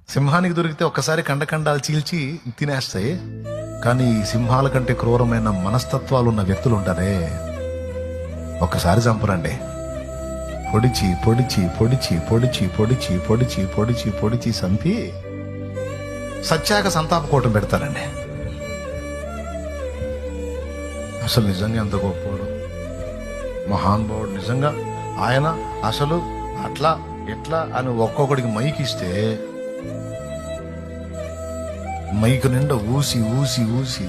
సింహానికి దొరికితే ఒక్కసారి కండకండాలు చీల్చి తినేస్తాయి. కానీ ఈ సింహాల కంటే క్రూరమైన మనస్తత్వాలు ఉన్న వ్యక్తులు ఉంటారే, ఒక్కసారి చంపరండి. పొడిచి పొడిచి పొడిచి పొడిచి పొడిచి పొడిచి పొడిచి పొడిచి చంపి సత్యాక సంతాప కూటం పెడతారండి. అసలు నిజంగా ఎంత గొప్పవాడు, మహానుభావుడు. నిజంగా ఆయన అసలు అట్లా ఎట్లా అని ఒక్కొక్కడికి మైక్ ఇస్తే మైక్ నిండా ఊసి ఊసి ఊసి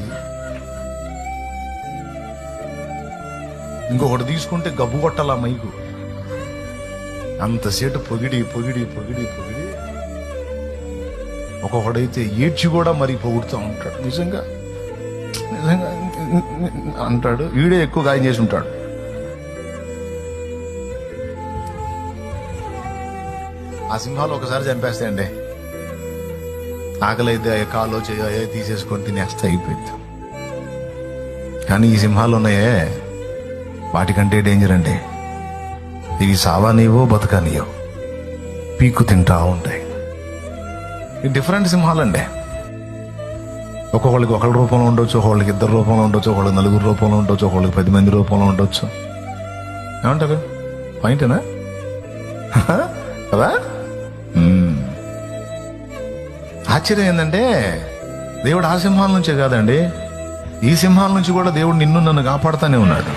ఇంకొకటి తీసుకుంటే గబ్బు కొట్టాల మైకు. అంతసేటు పొగిడి పొగిడి పొగిడి పొగిడి ఒక్కొక్కడైతే ఏడ్చి కూడా మరి పొగుడుతూ ఉంటాడు. నిజంగా నిజంగా అంటాడు, వీడే ఎక్కువ గాయం చేసి ఉంటాడు. ఆ సింహాలు ఒకసారి చంపేస్తాయండి. ఆకలి అయితే కాలో చేయో తీసేసుకొని తినేస్తే అయిపోయింది. కానీ ఈ సింహాలు ఉన్నాయే, వాటికంటే డేంజర్ అండి. ఇవి సావానీవో బతకనియో, పీక్కు తింటా ఉంటాయి. ఈ డిఫరెంట్ సింహాలండి. ఒక్కొక్కళ్ళకి ఒకళ్ళ రూపంలో ఉండొచ్చు, ఒకళ్ళకి ఇద్దరు రూపంలో ఉండొచ్చు, ఒకళ్ళకి నలుగురు రూపంలో ఉండొచ్చు, ఒకళ్ళకి 10 మంది రూపంలో ఉండొచ్చు. ఏమంటారు? పాయింటేనా కదా? ఆశ్చర్యం ఏంటంటే దేవుడు ఆ సింహాల నుంచే కాదండి, ఈ సింహాల నుంచి కూడా దేవుడు నిన్ను నన్ను కాపాడుతానే ఉన్నాడు.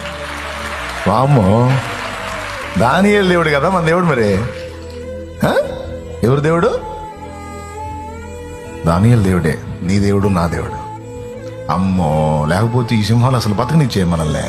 వామ్మో, దానియేలు దేవుడు కదా మన దేవుడు. మరి ఎవరు దేవుడు? దానియేలు దేవుడే. నీ దేవుడు నా దేవుడు. అమ్మో, లేకపోతే ఈ సింహాలు అసలు బతకనిచ్చే మనల్ని.